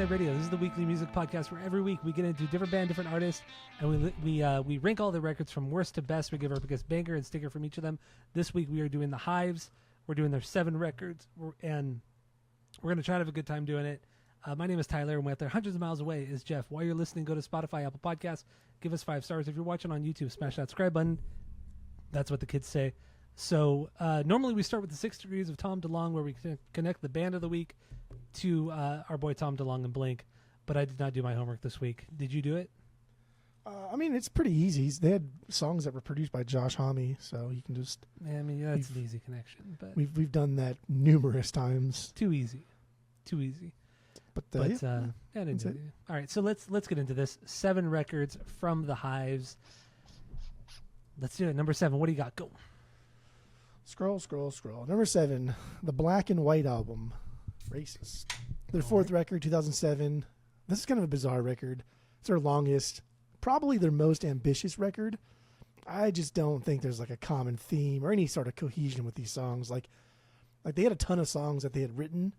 Hive Radio. This is the weekly music podcast where every week we get into different band, different artists, and we rank all the records from worst to best. We give our biggest banger and sticker from each of them. This week we are doing the Hives. We're doing their 7 records, and we're going to try to have a good time doing it. My name is Tyler, and with there hundreds of miles away is Jeff. While you're listening, go to Spotify, Apple Podcasts, give us 5 stars. If you're watching on YouTube, smash that subscribe button. That's what the kids say. So normally we start with the 6 degrees of Tom DeLonge, where we connect the band of the week to our boy Tom DeLonge and Blink. But I did not do my homework this week. Did you do it? I mean, it's pretty easy. They had songs that were produced by Josh Homme, so you can just... Yeah, I mean, that's an easy connection. But we've done that numerous times. Too easy. But I didn't do it. All right, so let's get into this. 7 records from the Hives. Let's do it. Number 7. What do you got? Go. Scroll. Number 7, the Black and White album. Racist. Their 4th record, 2007. This is kind of a bizarre record. It's their longest, probably their most ambitious record. I just don't think there's like a common theme or any sort of cohesion with these songs. Like they had a ton of songs that they had written,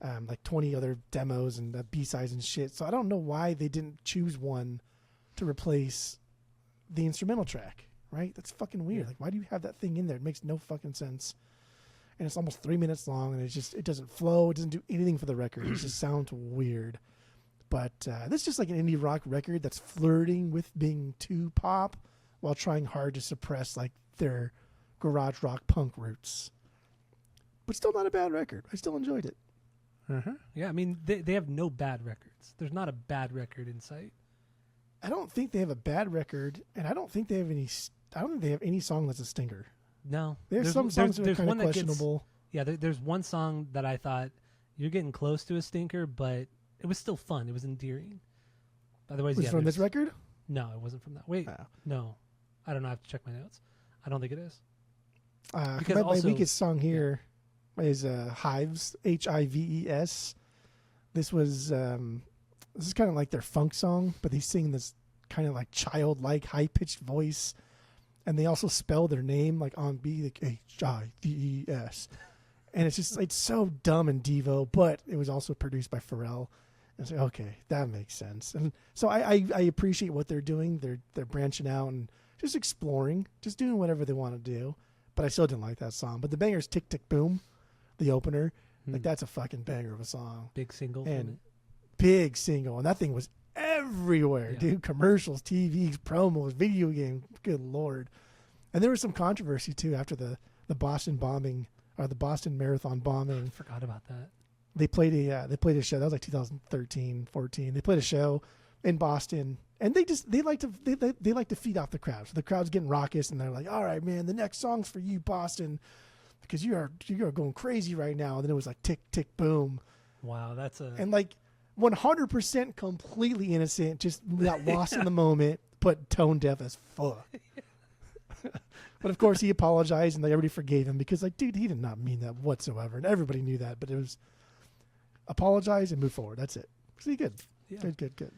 like 20 other demos and B-sides and shit. So I don't know why they didn't choose one to replace the instrumental track. Right? That's fucking weird. Yeah. Like, why do you have that thing in there? It makes no fucking sense. And it's almost 3 minutes long, and it doesn't flow. It doesn't do anything for the record. It just sounds weird. But this is just like an indie rock record that's flirting with being too pop while trying hard to suppress like their garage rock punk roots. But still not a bad record. I still enjoyed it. Yeah, I mean, they have no bad records. There's not a bad record in sight. I don't think they have a bad record, and I don't think they have any song that's a stinker. No. There's some songs that are kind of questionable. There's one song that I thought, you're getting close to a stinker, but it was still fun. It was endearing. Otherwise, was it from this record? No, it wasn't from that. Wait, no. I don't know. I have to check my notes. I don't think it is. Because my weakest song here is Hives, Hives. This is kind of like their funk song, but they sing this kind of like childlike, high-pitched voice. And they also spell their name like on B, like Hives. And it's so dumb and Devo, but it was also produced by Pharrell. And so, okay, that makes sense. And so I appreciate what they're doing. They're branching out and just exploring, just doing whatever they want to do. But I still didn't like that song. But the banger's Tick, Tick, Boom, the opener. Like, that's a fucking banger of a song. Big single. And big single. And that thing was everywhere, dude. Commercials, TVs, promos, video game. Good Lord. And there was some controversy, too, after the Boston bombing, or the Boston Marathon bombing. I forgot about that. They played a show. That was like 2013, 14. They played a show in Boston, and they like to feed off the crowd. So the crowd's getting raucous, and they're like, "All right, man, the next song's for you, Boston, because you are going crazy right now." And then it was like Tick, Tick, Boom. Wow, and like 100% completely innocent, just got lost in the moment, but tone deaf as fuck. But of course he apologized, and they already forgave him because, like, dude, he did not mean that whatsoever, and everybody knew that. But it was apologize and move forward. That's it. See, good. Yeah. Good. All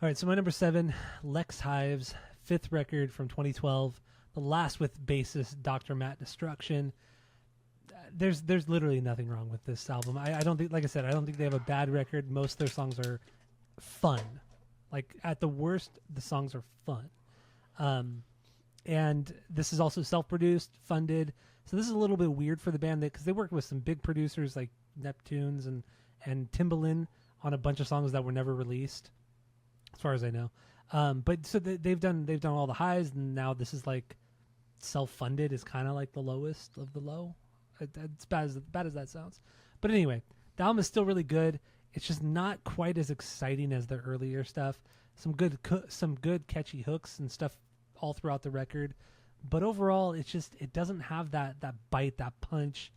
right, so my number 7, Lex Hives, 5th record from 2012, the last with bassist Dr. Matt Destruction. There's literally nothing wrong with this album. I don't think, like I said, I don't think they have a bad record. Most of their songs are fun. Like, at the worst, the songs are fun. And this is also self-produced, funded. So this is a little bit weird for the band because they worked with some big producers like Neptunes and Timbaland on a bunch of songs that were never released, as far as I know. But so they've done all the highs, and now this is like self-funded is kind of like the lowest of the low. It's bad as that sounds. But anyway, the album is still really good. It's just not quite as exciting as the earlier stuff. Some good catchy hooks and stuff all throughout the record, but overall it doesn't have that bite, that punch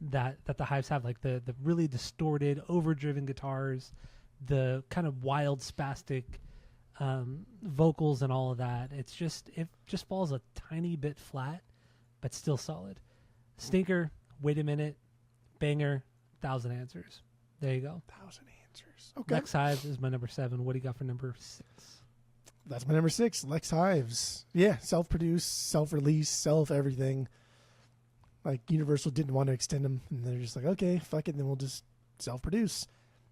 that the Hives have, like the really distorted, overdriven guitars, the kind of wild spastic vocals and all of that. It just falls a tiny bit flat, but still solid. Stinker, Wait a Minute, banger, 1,000 Answers. There you go. 1,000 Answers. Okay. Lex Hives is my number 7. What do you got for number 6? That's my number 6, Lex Hives. Yeah, self-produced, self-release, self-everything. Like, Universal didn't want to extend them, and they're just like, okay, fuck it, then we'll just self-produce.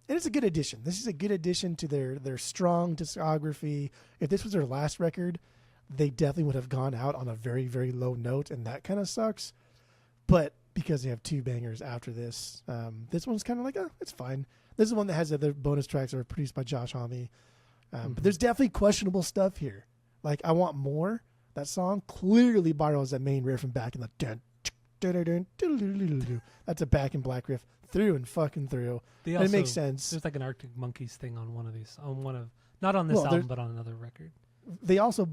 And it's a good addition. This is a good addition to their strong discography. If this was their last record, they definitely would have gone out on a very, very low note, and that kind of sucks. But because they have 2 bangers after this, this one's kind of like, it's fine. This is one that has other bonus tracks that are produced by Josh Homme. But there's definitely questionable stuff here. Like, I Want More, that song clearly borrows that main riff from Back in the dun, dun, dun, dun, that's a Back in Black riff through and fucking through. And it makes sense. There's like an Arctic Monkeys thing on one of these, not on this album, but on another record. They also,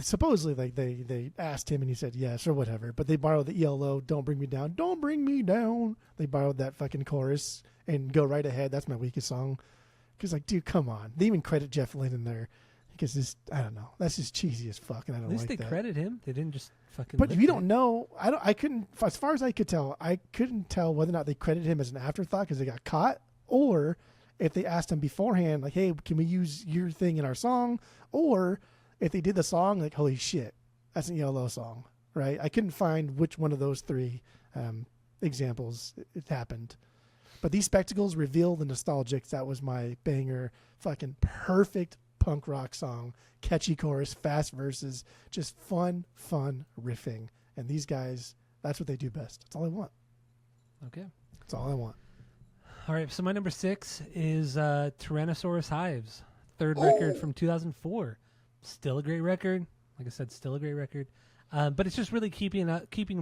supposedly like they asked him and he said yes or whatever, but they borrowed the ELO, Don't Bring Me Down, Don't Bring Me Down. They borrowed that fucking chorus and Go Right Ahead. That's my weakest song. Because like, dude, come on. They even credit Jeff Lynne in there. Because this, I don't know. That's just cheesy as fuck, and I don't like that. At least they credit him. They didn't just fucking. But we don't know. I couldn't. As far as I could tell, I couldn't tell whether or not they credited him as an afterthought because they got caught, or if they asked him beforehand, like, "Hey, can we use your thing in our song?" Or if they did the song, like, "Holy shit, that's an ELO song," right? I couldn't find which one of those 3 examples it happened. But these spectacles reveal the nostalgics. That was my banger, fucking perfect punk rock song, catchy chorus, fast verses, just fun riffing. And these guys, that's what they do best. That's all I want. Okay. That's all I want. All right. So my number 6 is Tyrannosaurus Hives, 3rd record from 2004. Still a great record. Like I said, still a great record. But it's just really keeping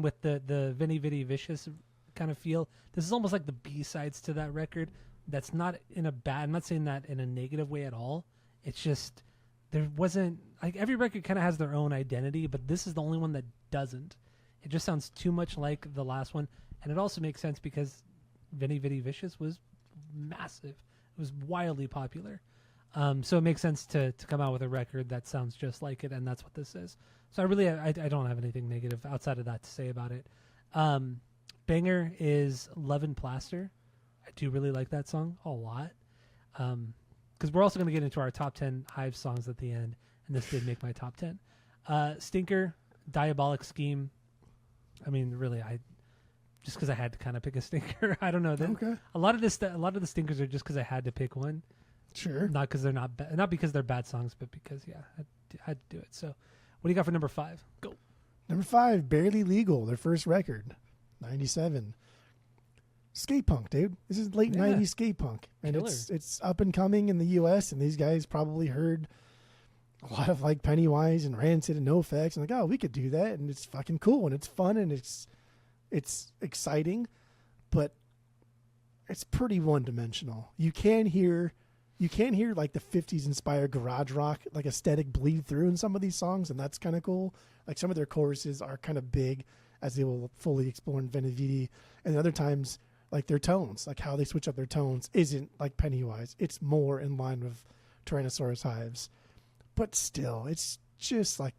with the Veni Vidi Vicious kind of feel. This is almost like the B-sides to that record. That's not in a bad, I'm not saying that in a negative way at all. It's just, there wasn't, like, every record kind of has their own identity, but this is the only one that doesn't. It just sounds too much like the last one. And it also makes sense because Veni Vidi Vicious was massive. It was wildly popular. So it makes sense to come out with a record that sounds just like it, and that's what this is. So I don't have anything negative outside of that to say about it. Banger is Love and Plaster. I do really like that song a lot. Because we're also going to get into our top 10 Hives songs at the end, and this did make my top 10. Stinker, Diabolic Scheme. I mean, really, just because I had to kind of pick a stinker. I don't know. Okay. A lot of the stinkers are just because I had to pick one. Sure. Not because they're not because they're bad songs, but because I had to do it. So, what do you got for number 5? Go. Number 5, Barely Legal, their first record, 97. Skate punk, dude. This is late 90s skate punk. And Killer. it's up and coming in the US, and these guys probably heard a lot of like Pennywise and Rancid and NoFX and like, oh, we could do that, and it's fucking cool and it's fun and it's exciting, but it's pretty one-dimensional. You can hear like the 50s inspired garage rock like aesthetic bleed through in some of these songs, and that's kind of cool. Like some of their choruses are kind of big, as they will fully explore in Veni Vidi, and other times like their tones, like how they switch up their tones isn't like Pennywise. It's more in line with Tyrannosaurus Hives. But still, it's just like,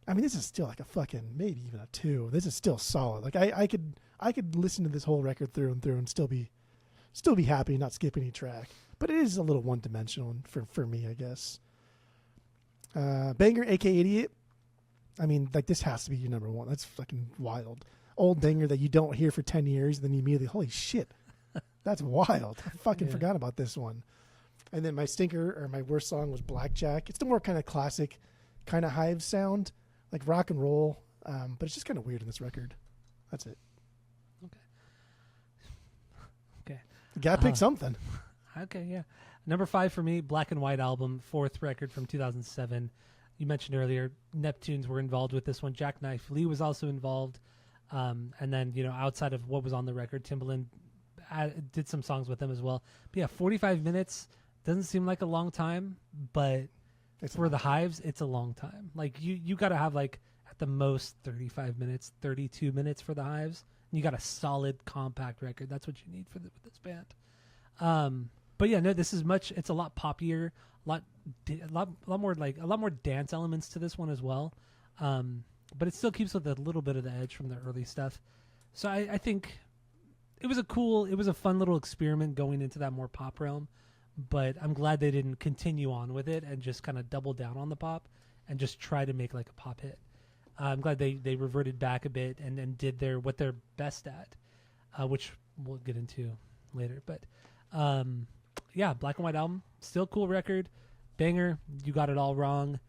I mean, this is still like a fucking, maybe even a 2. This is still solid. Like I could listen to this whole record through and still be happy, not skip any track. But it is a little one-dimensional for me, I guess. Banger, AK Idiot. I mean, like, this has to be your number 1. That's fucking wild. Old banger that you don't hear for 10 years, and then you immediately, holy shit, that's wild. I fucking forgot about this one. And then my stinker, or my worst song, was Blackjack. It's the more kind of classic, kind of Hives sound, like rock and roll, but it's just kind of weird in this record. That's it. Okay. You gotta pick something. Okay, yeah. Number 5 for me, Black and White album, 4th record from 2007. You mentioned earlier, Neptunes were involved with this one. Jackknife Lee was also involved. And then, outside of what was on the record, Timbaland did some songs with them as well. But yeah, 45 minutes doesn't seem like a long time, but for the Hives, it's a long time. Like, you got to have, like, at the most 35 minutes, 32 minutes for the Hives. And you got a solid, compact record. That's what you need with this band. But yeah, no, this is it's a lot poppier, a lot more dance elements to this one as well. But it still keeps with a little bit of the edge from the early stuff. So I think it was a fun little experiment going into that more pop realm, but I'm glad they didn't continue on with it and just kind of double down on the pop and just try to make like a pop hit. I'm glad they reverted back a bit and did what they're best at, which we'll get into later. But Yeah, Black and White album, still cool record, banger. You got it all wrong.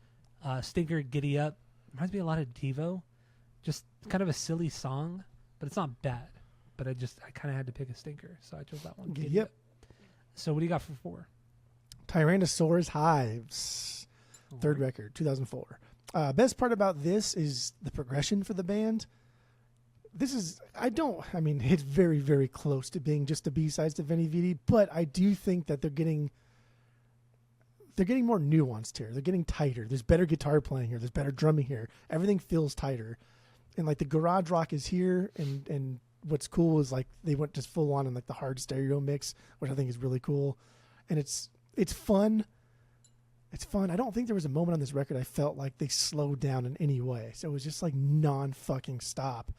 Stinker, Giddy Up, reminds me a lot of Devo, just kind of a silly song, but it's not bad. But I kind of had to pick a stinker, so I chose that one. Giddy Up. So what do you got for 4? Tyrannosaurus Hives, third record, 2004. Best part about this is the progression for the band. It's very, very close to being just the B-sides to Veni Vidi, but I do think that they're getting more nuanced here. They're getting tighter. There's better guitar playing here. There's better drumming here. Everything feels tighter. And like the garage rock is here, and what's cool is like they went just full on in like the hard stereo mix, which I think is really cool. And it's fun. It's fun. I don't think there was a moment on this record I felt like they slowed down in any way. So it was just like non-fucking stop.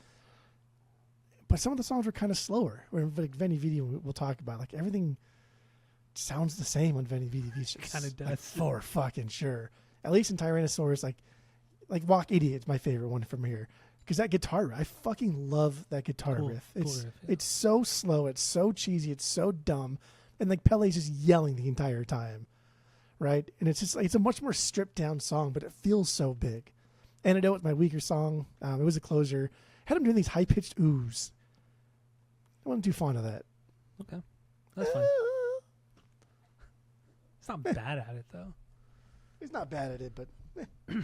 But some of the songs were kind of slower. Like Veni Vidi, we'll talk about. Like everything sounds the same on Veni Vidi. Kind of does. Like, for fucking sure. At least in Tyrannosaurus, like Walk Idiot's my favorite one from here. Because that guitar riff, I fucking love that guitar riff. It's so slow. It's so cheesy. It's so dumb. And like Pele's just yelling the entire time. Right? And it's just it's a much more stripped down song, but it feels so big. Antidote was my weaker song. It was a closer. Had him doing these high pitched oohs. I wasn't too fond of that. Okay. That's fine. It's not bad at it, though. He's not bad at it, but... All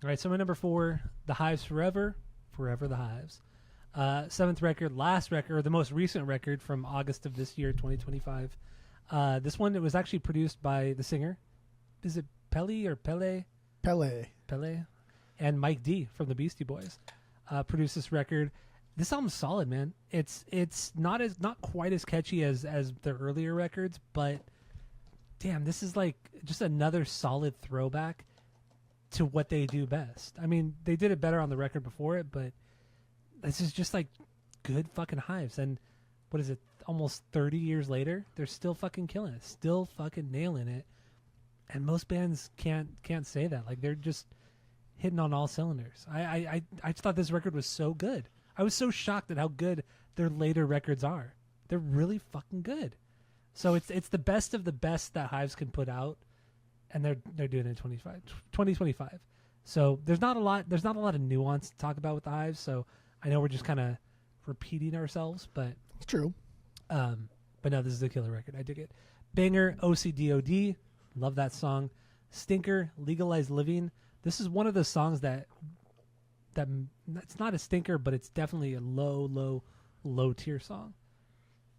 right, so my number 4, The Hives Forever. Forever the Hives. 7th record, last record, or the most recent record from August of this year, 2025. This one, it was actually produced by the singer. Is it Pele or Pele? Pele. And Mike D from the Beastie Boys produced this record. This album's solid, man. It's not quite as catchy as their earlier records, but damn, this is like just another solid throwback to what they do best. I mean, they did it better on the record before it, but this is just like good fucking Hives. And what is it? Almost 30 years later, they're still fucking killing it, still fucking nailing it. And most bands can't say that. Like they're just hitting on all cylinders. I just thought this record was so good. I was so shocked at how good their later records are. They're really fucking good. So it's the best of the best that Hives can put out, and they're doing it in 2025. So there's not a lot of nuance to talk about with the Hives. So I know we're just kind of repeating ourselves, but it's true. But no, this is a killer record. I dig it. Banger, OCDOD, love that song. Stinker, Legalized Living. This is one of the songs that it's not a stinker, but it's definitely a low tier song.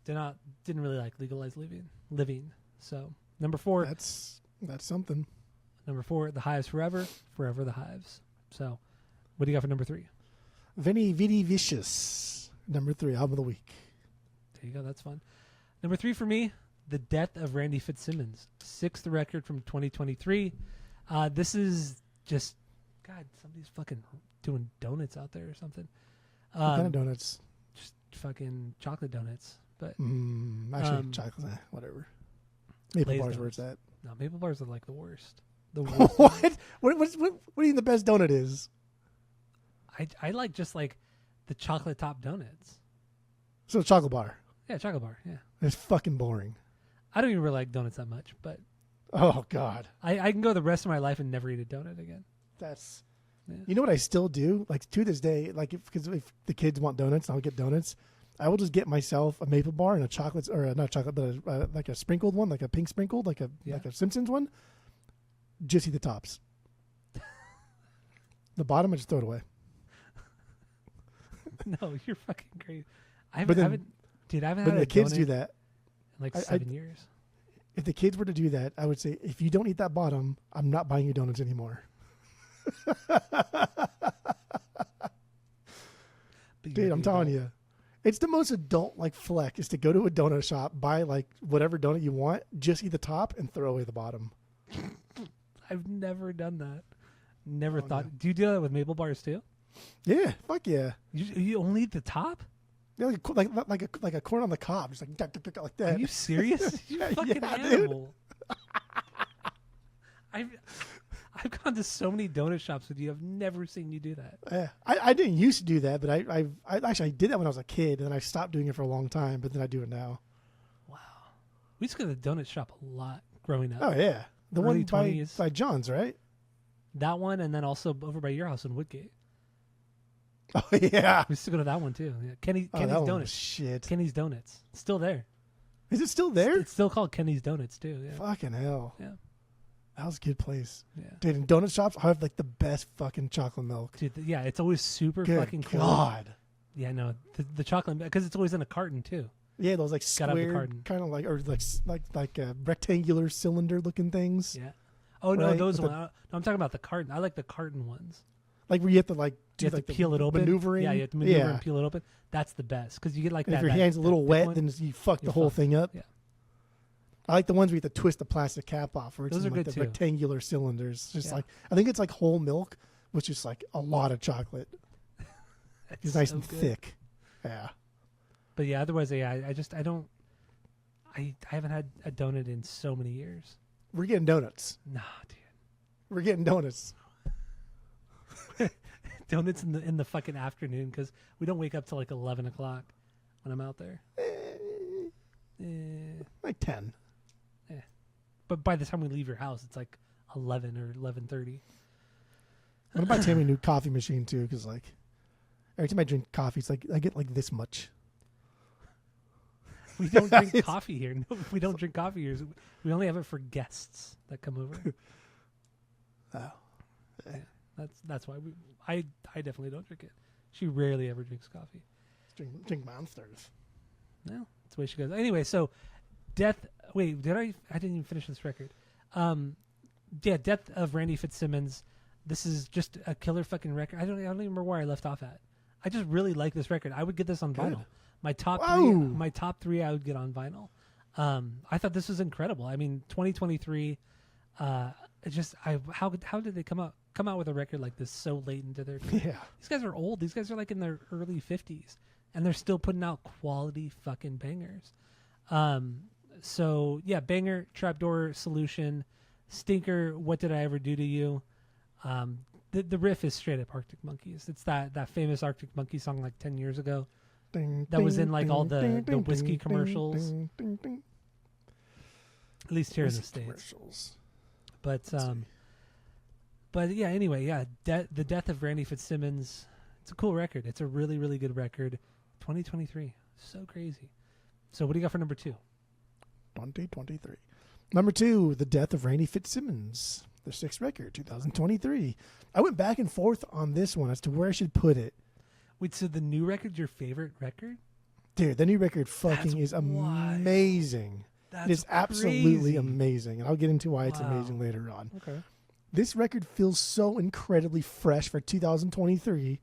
Didn't really like Legalized Living. So number 4. That's something. Number 4, The Hives Forever the Hives. So what do you got for number 3? Veni Vidi Vicious, number 3, album of the week. There you go. That's fun. Number 3 for me, The Death of Randy Fitzsimmons, 6th record from 2023. This is just, God, somebody's fucking doing donuts out there or something. What kind of donuts? Just fucking chocolate donuts. But actually, chocolate, whatever. Maple bars, where it's at. No, maple bars are like the worst. What? What do you think the best donut is? I like just like the chocolate top donuts. So chocolate bar. Yeah, chocolate bar. Yeah. It's fucking boring. I don't even really like donuts that much, but oh God, I can go the rest of my life and never eat a donut again. That's, you know what I still do? Like to this day, like if the kids want donuts, I'll get donuts. I will just get myself a maple bar and a chocolate, or not chocolate, but like a sprinkled one, like a pink sprinkled, like a Simpsons one. Just eat the tops. The bottom, I just throw it away. No, you're fucking crazy. I haven't had the a kids donut do that in like 7 years. If the kids were to do that, I would say, if you don't eat that bottom, I'm not buying you donuts anymore. Dude, I'm telling you, it's the most adult like flex is to go to a donut shop, buy like whatever donut you want, just eat the top and throw away the bottom. I've never done that. Never thought. No. Do you do that with maple bars too? Yeah, fuck yeah. You only eat the top? Yeah, like a corn on the cob, just like that. Are you serious? You fucking animal. I've gone to so many donut shops with you. I've never seen you do that. Yeah, I didn't used to do that, but I actually did that when I was a kid, and then I stopped doing it for a long time. But then I do it now. Wow. We used to go to the donut shop a lot growing up. Oh yeah, the Early one 20s. by John's, right? That one, and then also over by your house in Woodgate. Oh yeah, We used to go to that one too. Yeah. Kenny's that one was Donuts. shit. Kenny's Donuts. Still there. Is it still there? It's still called Kenny's Donuts too. Yeah. Fucking hell. Yeah. That was a good place. Yeah. Dude, in donut shops, I have like the best fucking chocolate milk. Dude, yeah, it's always super Good fucking cool. God. Yeah, no, the chocolate, because it's always in a carton too. Yeah, those like Gotta have the square, carton. kind of like, or like rectangular cylinder looking things. Yeah. Oh no, Right, those with ones. No, I'm talking about the carton. I like the carton ones. Like where you have to like do You have like to peel it open. maneuvering. Yeah, you have to maneuver Yeah. and peel it open. That's the best because you get like And that. if your that- hand's a little that thick wet, one. then you fuck the You're whole fucked. thing up. Yeah. I like the ones where you have to twist the plastic cap off, where it's Those in are like good the too. rectangular cylinders. Just Yeah. like I think it's like whole milk, which is like a lot of chocolate. It's nice so and good. thick. Yeah. But yeah, otherwise, yeah, I haven't had a donut in so many years. We're getting donuts. Nah, dude. We're getting donuts. Donuts in the fucking afternoon because we don't wake up till like 11 o'clock when I'm out there. Like 10. But by the time we leave your house, it's like 11 or 11:30. I'm gonna buy Tammy a new coffee machine too, because like every time I drink coffee, it's like I get like this much. We don't drink coffee here. No, we don't drink coffee here. We only have it for guests that come over. Oh. Yeah, that's why I definitely don't drink it. She rarely ever drinks coffee. Drink monsters. No, that's the way she goes. Anyway, so Death. Wait, I didn't even finish this record. Yeah, Death of Randy Fitzsimmons. This is just a killer fucking record. I don't even remember where I left off at. I just really like this record. I would get this on vinyl. My top three I would get on vinyl. I thought this was incredible. I mean, 2023. How did they come out with a record like this so late into their career? Yeah. These guys are old. These guys are like in their early 50s, and they're still putting out quality fucking bangers. So yeah, banger, Trapdoor Solution, Stinker, What Did I Ever Do to You? The riff is straight up Arctic Monkeys. It's that famous Arctic Monkey song like 10 years ago. That was in like all the whiskey commercials. At least here in the States. Commercials. But yeah, anyway, yeah, The Death of Randy Fitzsimmons. It's a cool record. It's a really, really good record. 2023. So crazy. So what do you got for number 2? 2023. Number 2, The Death of Randy Fitzsimmons. Their 6th record, 2023. I went back and forth on this one as to where I should put it. Wait, so the new record's your favorite record? Dude, the new record fucking That's is amazing. That's It is absolutely crazy. amazing. And I'll get into why it's Wow. amazing later on. Okay. This record feels so incredibly fresh for 2023,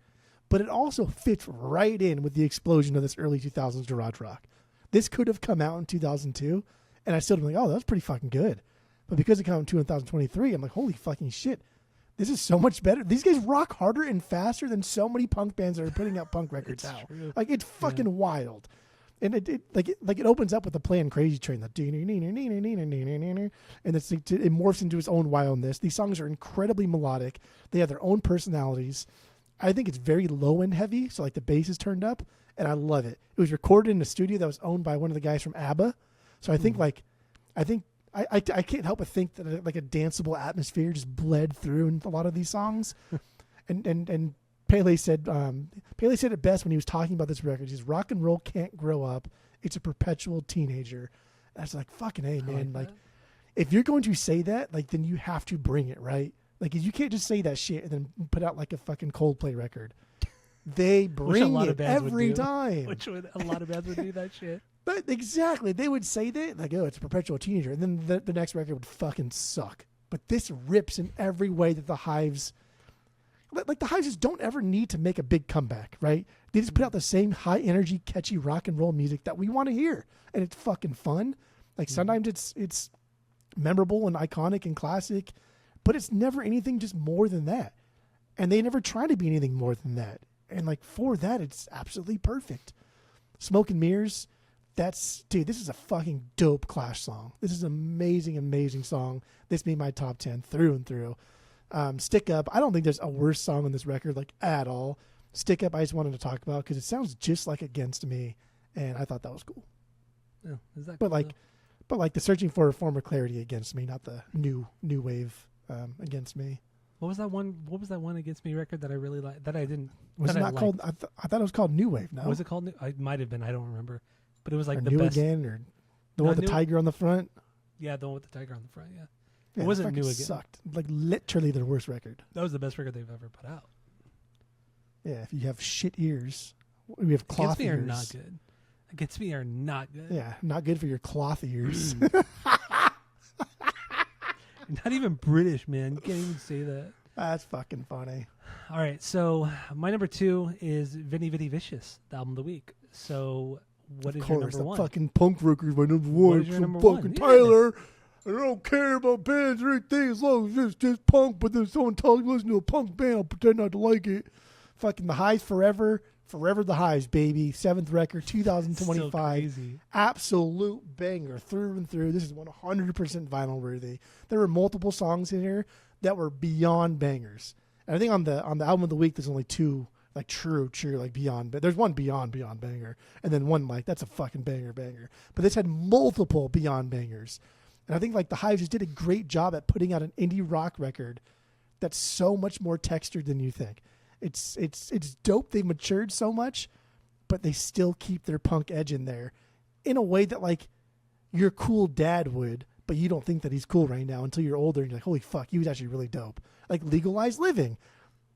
but it also fits right in with the explosion of this early 2000s garage rock. This could have come out in 2002, and I still been like, oh, that's pretty fucking good. But because it came out in 2023, I'm like, holy fucking shit. This is so much better. These guys rock harder and faster than so many punk bands that are putting out punk records now. True. Like, it's fucking wild. And it opens up with the Playing Crazy Train, the and it morphs into its own wildness. These songs are incredibly melodic. They have their own personalities. I think it's very low and heavy, so like the bass is turned up, and I love it. It was recorded in a studio that was owned by one of the guys from ABBA, so I think I can't help but think that like a danceable atmosphere just bled through in a lot of these songs, and Pele said it best when he was talking about this record. He says, rock and roll can't grow up. It's a perpetual teenager. And I was like, fucking A, man. Like, if you're going to say that, like, then you have to bring it, right? Like, you can't just say that shit and then put out like a fucking Coldplay record. They bring it every time. Which a lot of bands would do that shit. But exactly. They would say that, like, oh, it's a perpetual teenager. And then the next record would fucking suck. But this rips in every way that the Hives... Like, the Hives just don't ever need to make a big comeback, right? They just put out the same high-energy, catchy rock and roll music that we want to hear. And it's fucking fun. Like, sometimes it's memorable and iconic and classic, but it's never anything just more than that. And they never try to be anything more than that. And, like, for that, it's absolutely perfect. Smoke and Mirrors, dude, this is a fucking dope Clash song. This is an amazing, amazing song. This made my top 10 through and through. Stick Up, I don't think there's a worse song on this record, like, at all. Stick Up, I just wanted to talk about because it sounds just like Against Me, and I thought that was cool. Oh, is that But cool, like, though? But like the Searching for a Form of Clarity Against Me, not the new wave Against Me. What was that one Against Me record that I really liked? That I didn't. Was it not called? I thought it was called New Wave. No, was it called? It might have been. I don't remember. But it was like or the New best. Again, or the one with the tiger on the front. Yeah, the one with the tiger on the front. Yeah, it wasn't New Again. Sucked. Like literally their worst record. That was the best record they've ever put out. Yeah, if you have shit ears, we have cloth ears. Against Me are not good. Against Me are not good. Yeah, not good for your cloth ears. Not even British, man. You can't even say that. That's fucking funny. All right, so my number 2 is Vinny Vinny Vicious, the album of the week. So what is your number 1? Fucking punk rocker's my number 1. What is your number fucking 1? Tyler. I don't care about bands or anything as long as it's just punk, but then someone tells me listen to a punk band, I'll pretend not to like it. Fucking the Hives forever. Forever the Hives, baby. 7th record, 2025. So absolute banger through and through. This is 100% vinyl worthy. There were multiple songs in here that were beyond bangers. And I think on the album of the week, there's only 2 like true like beyond. But there's one beyond banger, and then one like that's a fucking banger. But this had multiple beyond bangers, and I think like the Hives just did a great job at putting out an indie rock record that's so much more textured than you think. It's dope. They've matured so much, but they still keep their punk edge in there in a way that like your cool dad would, but you don't think that he's cool right now until you're older and you're like, holy fuck, he was actually really dope. Like Legalized Living.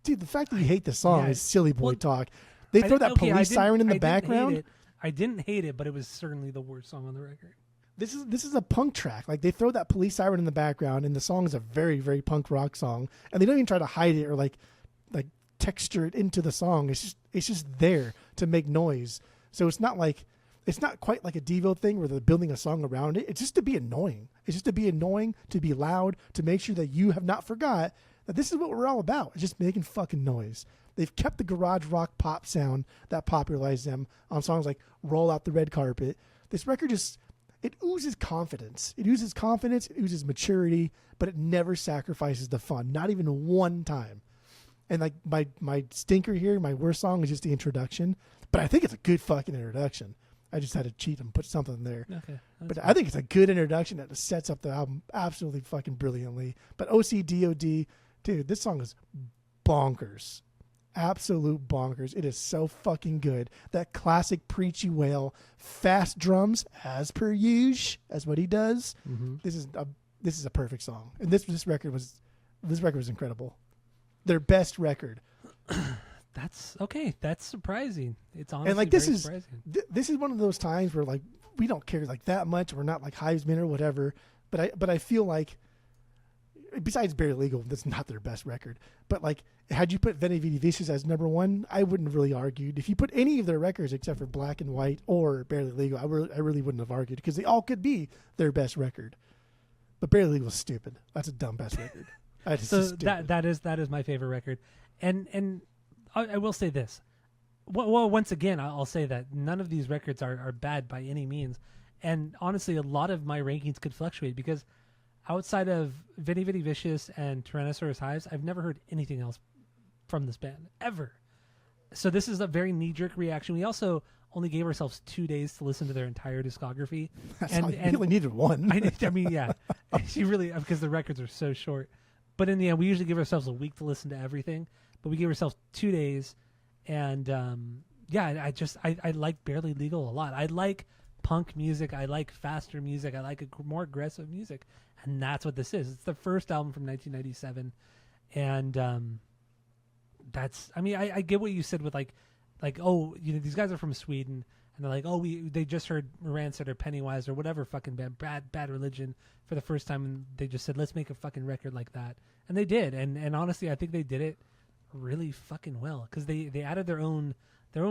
Dude, the fact that you hate this song is silly boy talk. They throw that police siren in the background. I didn't hate it, but it was certainly the worst song on the record. This is a punk track. Like they throw that police siren in the background, and the song is a very, very punk rock song. And they don't even try to hide it or like texture it into the song. It's just there to make noise. So it's not quite like a Devo thing where they're building a song around it. It's just to be annoying. It's just to be annoying, to be loud, to make sure that you have not forgot that this is what we're all about. It's just making fucking noise. They've kept the garage rock pop sound that popularized them on songs like Roll Out the Red Carpet. This record it oozes confidence. It oozes maturity, but it never sacrifices the fun. Not even one time. And like my stinker here, my worst song is just the introduction. But I think it's a good fucking introduction. I just had to cheat and put something there. Okay. But I think it's a good introduction that sets up the album absolutely fucking brilliantly. But OCDOD, dude, this song is bonkers. Absolute bonkers. It is so fucking good. That classic preachy wail, fast drums, as per usual, as what he does. Mm-hmm. This is a perfect song. And this record was incredible. Their best record. That's okay. That's surprising. It's honestly and like surprising. This is one of those times where like we don't care like that much. We're not like Hivesmen or whatever. But I feel like besides Barely Legal, that's not their best record. But like had you put Vinny Vinny Vicious as number 1, I wouldn't have really argued. If you put any of their records except for Black and White or Barely Legal, I really wouldn't have argued because they all could be their best record. But Barely Legal is stupid. That's a dumb best record. So that is my favorite record, and I will say this. Well, once again, I'll say that none of these records are bad by any means, and honestly, a lot of my rankings could fluctuate because outside of Vinny Vinny Vicious and Tyrannosaurus Hives, I've never heard anything else from this band ever. So this is a very knee-jerk reaction. We also only gave ourselves 2 days to listen to their entire discography, and we only needed one. I mean, yeah, she really because the records are so short. But in the end, we usually give ourselves a week to listen to everything. But we gave ourselves 2 days. And, I like Barely Legal a lot. I like punk music. I like faster music. I like more aggressive music. And that's what this is. It's the first album from 1997. And I get what you said with like, oh, you know, these guys are from Sweden. And they're like, oh, they just heard Rancid or Pennywise or whatever fucking bad religion for the first time, and they just said, let's make a fucking record like that, and they did, and honestly, I think they did it really fucking well because they added their own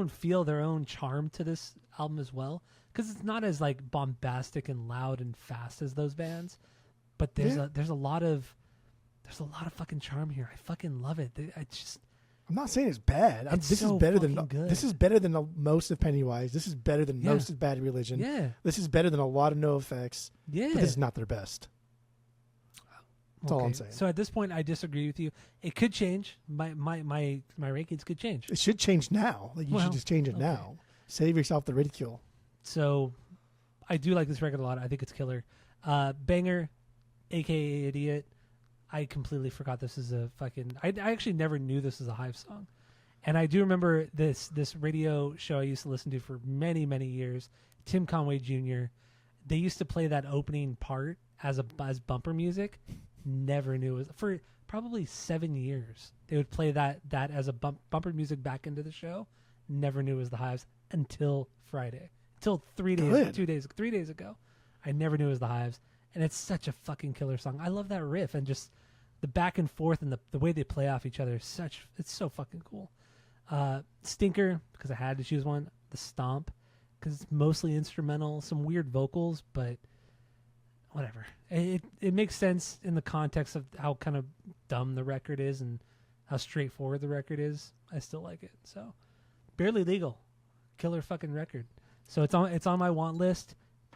feel, their own charm to this album as well, because it's not as like bombastic and loud and fast as those bands, but there's a lot of fucking charm here. I fucking love it. I'm not saying it's bad. This is better than most of Pennywise. This is better than most of Bad Religion. Yeah. This is better than a lot of NoFX. Yeah. But this is not their best. That's all I'm saying. So at this point, I disagree with you. It could change. My rankings could change. It should change now. Like you should just change it now. Save yourself the ridicule. So I do like this record a lot. I think it's killer. Banger, aka Idiot. I completely forgot this is a fucking. I actually never knew this was a Hive song, and I do remember this radio show I used to listen to for many years. Tim Conway Jr. They used to play that opening part as bumper music. Never knew it was for probably 7 years. They would play that as a bumper music back into the show. Never knew it was the Hives until Friday. Until 3 days ago. I never knew it was the Hives. And it's such a fucking killer song. I love that riff and just the back and forth and the way they play off each other is it's so fucking cool. Stinker, because I had to choose one. The Stomp, because it's mostly instrumental, some weird vocals, but whatever. It makes sense in the context of how kind of dumb the record is and how straightforward the record is. I still like it. So, Barely Legal, killer fucking record. So it's on my want list.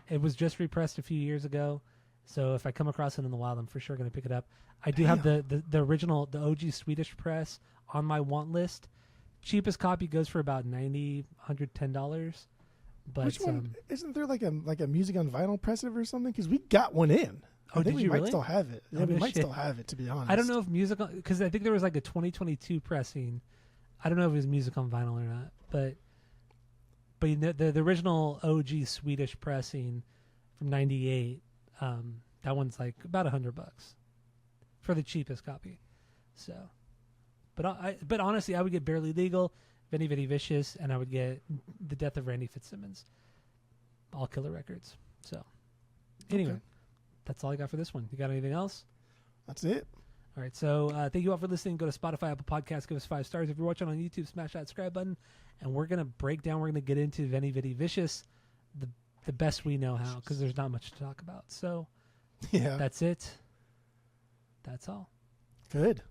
It was just repressed a few years ago. So if I come across it in the wild, I'm for sure going to pick it up. I do have the original, the OG Swedish press on my want list. Cheapest copy goes for about $90, $110. But which one? Isn't there like a music on vinyl pressive or something? Because we got one in. I think we might still have it. Yeah, we might still have it, to be honest. I don't know if because I think there was like a 2022 pressing. I don't know if it was music on vinyl or not, but the original OG Swedish pressing from '98, that one's like about $100 for the cheapest copy. So, but honestly, I would get Barely Legal, Veni Vidi Vicious, and I would get The Death of Randy Fitzsimmons. All killer records. So, anyway, that's all I got for this one. You got anything else? That's it. All right, so thank you all for listening. Go to Spotify, Apple Podcasts, give us 5 stars. If you're watching on YouTube, smash that subscribe button. And we're going to get into Veni Vidi Vicious the best we know how, because there's not much to talk about. So, yeah, that's it. That's all. Good.